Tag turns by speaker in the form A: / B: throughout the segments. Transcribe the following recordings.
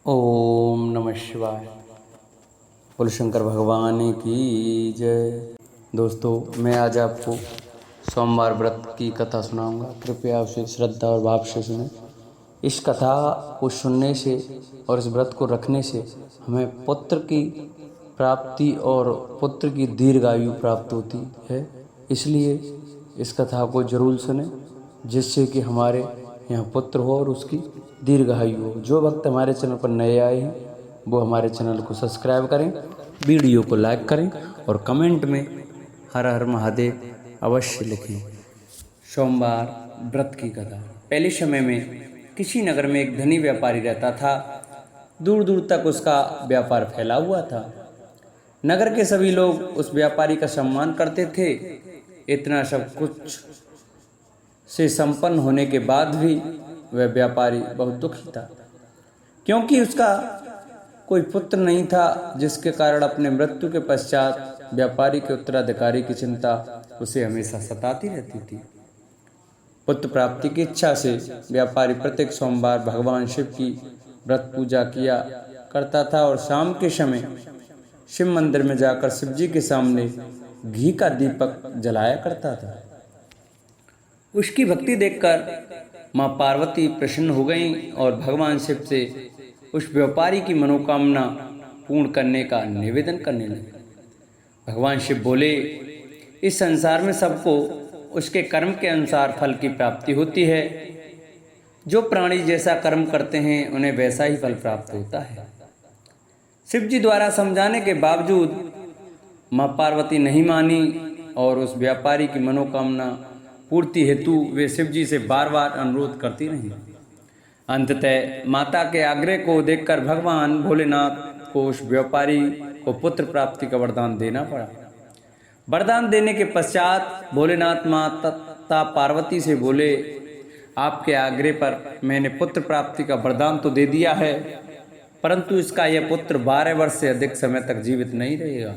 A: ओम नमः शिवाय। बोलो शंकर भगवान की जय। दोस्तों, मैं आज आपको सोमवार व्रत की कथा सुनाऊंगा। कृपया उसे श्रद्धा और भाव से सुनें। इस कथा को सुनने से और इस व्रत को रखने से हमें पुत्र की प्राप्ति और पुत्र की दीर्घायु प्राप्त होती है। इसलिए इस कथा को जरूर सुनें, जिससे कि हमारे यहाँ पुत्र हो और उसकी दीर्घायु हो। जो भक्त हमारे चैनल पर नए आए हैं वो हमारे चैनल को सब्सक्राइब करें, वीडियो को लाइक करें और कमेंट में हर हर महादेव अवश्य लिखें। सोमवार व्रत की कथा। पहले समय में किसी नगर में एक धनी व्यापारी रहता था। दूर दूर तक उसका व्यापार फैला हुआ था। नगर के सभी लोग उस व्यापारी का सम्मान करते थे। इतना सब कुछ से संपन्न होने के बाद भी वह व्यापारी बहुत दुखी था, क्योंकि उसका कोई पुत्र नहीं था, जिसके कारण अपने मृत्यु के पश्चात व्यापारी के उत्तराधिकारी की चिंता उसे हमेशा सताती रहती थी। पुत्र प्राप्ति की इच्छा से व्यापारी प्रत्येक सोमवार भगवान शिव की व्रत पूजा किया करता था और शाम के समय शिव मंदिर में जाकर शिव जी के सामने घी का दीपक जलाया करता था। उसकी भक्ति देखकर माँ पार्वती प्रसन्न हो गईं और भगवान शिव से उस व्यापारी की मनोकामना पूर्ण करने का निवेदन करने लगे। भगवान शिव बोले, इस संसार में सबको उसके कर्म के अनुसार फल की प्राप्ति होती है। जो प्राणी जैसा कर्म करते हैं उन्हें वैसा ही फल प्राप्त होता है। शिव जी द्वारा समझाने के बावजूद माँ पार्वती नहीं मानी और उस व्यापारी की मनोकामना पूर्ति हेतु वे शिव जी से बार बार अनुरोध करती रहीं। अंततः माता के आग्रह को देखकर भगवान भोलेनाथ को उस व्यापारी को पुत्र प्राप्ति का वरदान देना पड़ा। वरदान देने के पश्चात भोलेनाथ माता पार्वती से बोले, आपके आग्रह पर मैंने पुत्र प्राप्ति का वरदान तो दे दिया है, परंतु इसका यह पुत्र 12 वर्ष से अधिक समय तक जीवित नहीं रहेगा।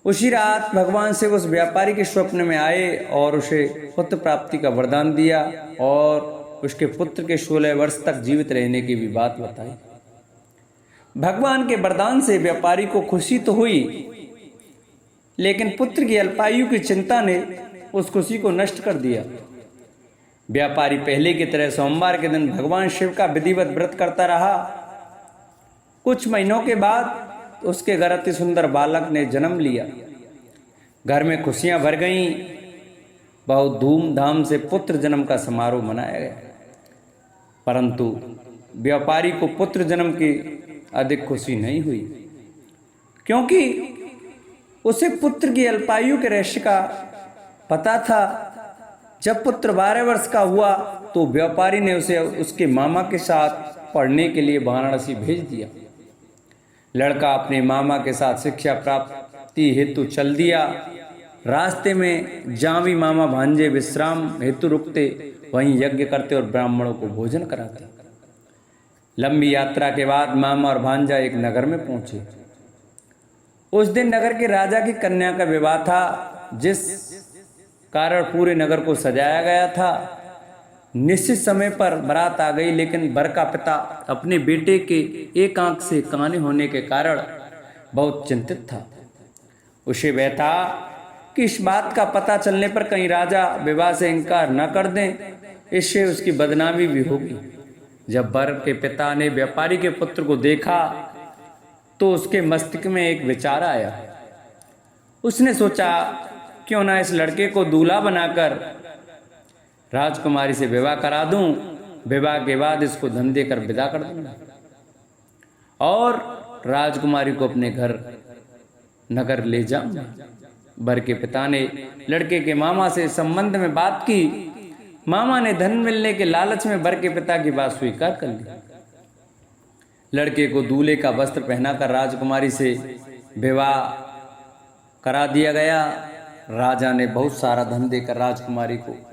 A: उसी रात भगवान शिव उस व्यापारी के स्वप्न में आए और उसे पुत्र प्राप्ति का वरदान दिया और उसके पुत्र के 16 वर्ष तक जीवित रहने की भी बात बताई। भगवान के वरदान से व्यापारी को खुशी तो हुई, लेकिन पुत्र की अल्पायु की चिंता ने उस खुशी को नष्ट कर दिया। व्यापारी पहले की तरह सोमवार के दिन भगवान शिव का विधिवत व्रत करता रहा। कुछ महीनों के बाद उसके घर अति सुंदर बालक ने जन्म लिया। घर में खुशियां भर गईं। बहुत धूमधाम से पुत्र जन्म का समारोह मनाया गया, परंतु व्यापारी को पुत्र जन्म की अधिक खुशी नहीं हुई, क्योंकि उसे पुत्र की अल्पायु के रहस्य का पता था। जब पुत्र 12 वर्ष का हुआ तो व्यापारी ने उसे उसके मामा के साथ पढ़ने के लिए वाराणसी भेज दिया। लड़का अपने मामा के साथ शिक्षा प्राप्ति हेतु चल दिया। रास्ते में जहाँ भी मामा भांजे विश्राम हेतु रुकते, वहीं यज्ञ करते और ब्राह्मणों को भोजन कराते। लंबी यात्रा के बाद मामा और भांजा एक नगर में पहुंचे। उस दिन नगर के राजा की कन्या का विवाह था, जिस कारण पूरे नगर को सजाया गया था। निश्चित समय पर बारात आ गई, लेकिन वर का पिता अपने बेटे के एक आंख से काने होने के कारण बहुत चिंतित था। उसे वह था कि इस बात का पता चलने पर कहीं राजा विवाह से इनकार न कर दें, इससे उसकी बदनामी भी होगी। जब वर के पिता ने व्यापारी के पुत्र को देखा तो उसके मस्तिष्क में एक विचार आया। उसने सोचा, क्यों ना इस लड़के को दूल्हा बनाकर राजकुमारी से विवाह करा दूं। विवाह के बाद इसको धन देकर विदा कर दूंगा और राजकुमारी को अपने घर नगर ले जाऊंगा। वर के पिता ने लड़के के मामा से संबंध में बात की। मामा ने धन मिलने के लालच में वर के पिता की बात स्वीकार कर ली। लड़के को दूल्हे का वस्त्र पहनाकर राजकुमारी से विवाह करा दिया गया। राजा ने बहुत सारा धन देकर राजकुमारी को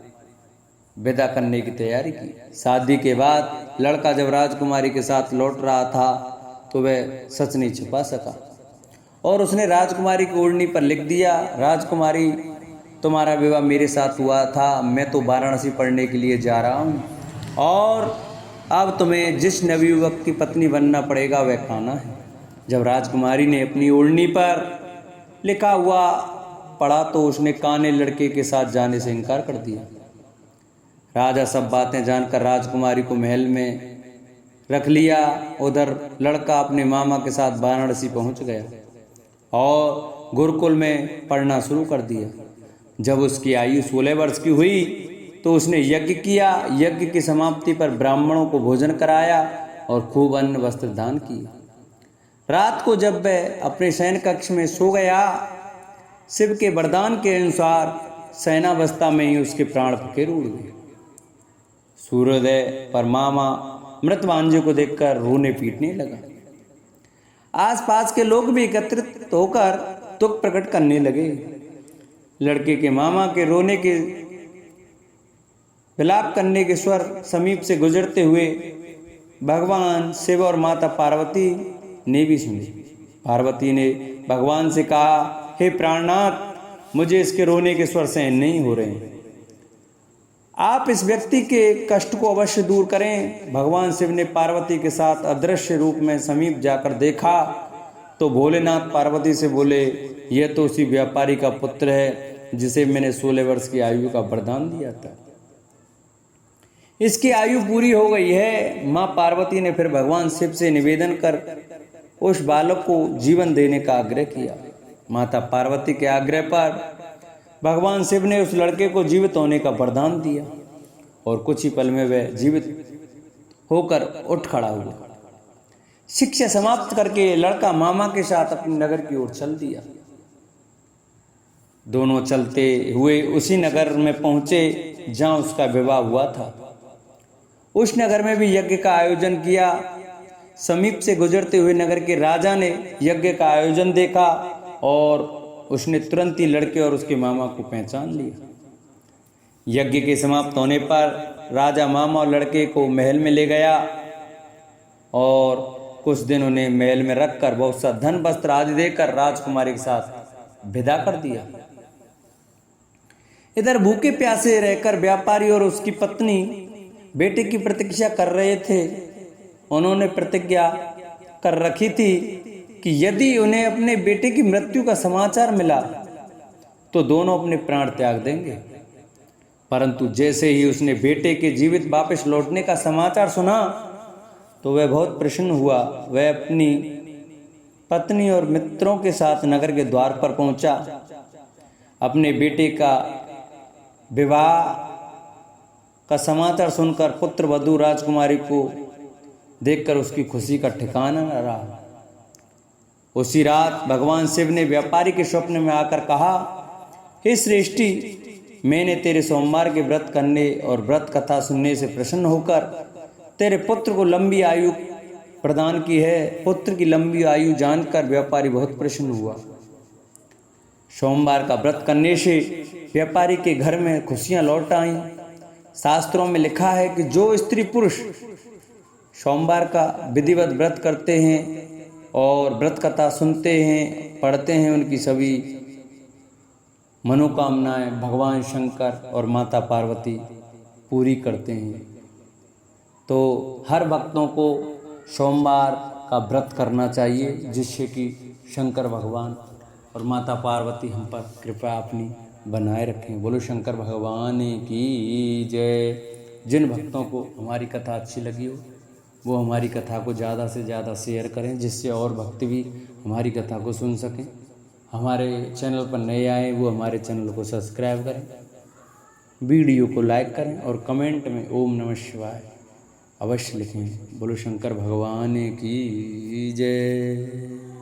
A: विदा करने की तैयारी की। शादी के बाद लड़का जब राजकुमारी के साथ लौट रहा था तो वह सच नहीं छुपा सका और उसने राजकुमारी की ओढ़नी पर लिख दिया, राजकुमारी, तुम्हारा विवाह मेरे साथ हुआ था। मैं तो वाराणसी पढ़ने के लिए जा रहा हूँ और अब तुम्हें जिस नवयुवक की पत्नी बनना पड़ेगा वह कान्हा है। जब राजकुमारी ने अपनी ओढ़नी पर लिखा हुआ पढ़ा तो उसने काने लड़के के साथ जाने से इनकार कर दिया। राजा सब बातें जानकर राजकुमारी को महल में रख लिया। उधर लड़का अपने मामा के साथ वाराणसी पहुंच गया और गुरुकुल में पढ़ना शुरू कर दिया। जब उसकी आयु 16 वर्ष की हुई तो उसने यज्ञ किया। यज्ञ की समाप्ति पर ब्राह्मणों को भोजन कराया और खूब अन्न वस्त्र दान किया। रात को जब वह अपने शयन कक्ष में सो गया, शिव के वरदान के अनुसार शयनावस्था में ही उसके प्राण फकीर उड़ गए। सूर्योदय पर मामा मृत भांजे को देखकर रोने पीटने लगा। आसपास के लोग भी एकत्रित होकर दुख प्रकट करने लगे। लड़के के मामा के रोने के विलाप करने के स्वर समीप से गुजरते हुए भगवान शिव और माता पार्वती ने भी सुने। पार्वती ने भगवान से कहा, हे प्राणनाथ, मुझे इसके रोने के स्वर सहन नहीं हो रहे हैं। आप इस व्यक्ति के कष्ट को अवश्य दूर करें। भगवान शिव ने पार्वती के साथ अदृश्य रूप में समीप जाकर देखा तो भोलेनाथ पार्वती से बोले, यह तो उसी व्यापारी का पुत्र है जिसे मैंने 16 वर्ष की आयु का वरदान दिया था। इसकी आयु पूरी हो गई है। मां पार्वती ने फिर भगवान शिव से निवेदन कर उस बालक को जीवन देने का आग्रह किया। माता पार्वती के आग्रह पर भगवान शिव ने उस लड़के को जीवित होने का वरदान दिया और कुछ ही पल में वह जीवित होकर उठ खड़ा हुआ। शिक्षा समाप्त करके लड़का मामा के साथ अपने नगर की ओर चल दिया। दोनों चलते हुए उसी नगर में पहुंचे जहां उसका विवाह हुआ था। उस नगर में भी यज्ञ का आयोजन किया। समीप से गुजरते हुए नगर के राजा ने यज्ञ का आयोजन देखा और उसने तुरंत ही लड़के और उसके मामा को पहचान लिया। यज्ञ के समाप्त होने पर राजा मामा और लड़के को महल में ले गया और कुछ दिन उन्हें महल में रखकर बहुत सा धन वस्त्र आदि देकर राजकुमारी के साथ विदा कर दिया। इधर भूखे प्यासे रहकर व्यापारी और उसकी पत्नी बेटे की प्रतीक्षा कर रहे थे। उन्होंने प्रतिज्ञा कर रखी थी कि यदि उन्हें अपने बेटे की मृत्यु का समाचार मिला तो दोनों अपने प्राण त्याग देंगे। परंतु जैसे ही उसने बेटे के जीवित वापस लौटने का समाचार सुना तो वह बहुत प्रसन्न हुआ। वह अपनी पत्नी और मित्रों के साथ नगर के द्वार पर पहुंचा। अपने बेटे का विवाह का समाचार सुनकर पुत्र वधू राजकुमारी को देखकर उसकी खुशी का ठिकाना न रहा। उसी रात भगवान शिव ने व्यापारी के स्वप्न में आकर कहा, हे श्रेष्ठी, मैंने तेरे सोमवार के व्रत करने और व्रत कथा सुनने से प्रसन्न होकर तेरे पुत्र को लंबी आयु प्रदान की है। पुत्र की लंबी आयु जानकर व्यापारी बहुत प्रसन्न हुआ। सोमवार का व्रत करने से व्यापारी के घर में खुशियां लौट आईं। शास्त्रों में लिखा है कि जो स्त्री पुरुष सोमवार का विधिवत व्रत करते हैं और व्रत कथा सुनते हैं, पढ़ते हैं, उनकी सभी मनोकामनाएं भगवान शंकर और माता पार्वती पूरी करते हैं। तो हर भक्तों को सोमवार का व्रत करना चाहिए जिससे कि शंकर भगवान और माता पार्वती हम पर कृपा अपनी बनाए रखें। बोलो शंकर भगवान की जय। जिन भक्तों को हमारी कथा अच्छी लगी हो वो हमारी कथा को ज़्यादा से ज़्यादा शेयर करें जिससे और भक्त भी हमारी कथा को सुन सकें। हमारे चैनल पर नए आए वो हमारे चैनल को सब्सक्राइब करें, वीडियो को लाइक करें और कमेंट में ओम नमः शिवाय अवश्य लिखें। बोलो शंकर भगवान की जय।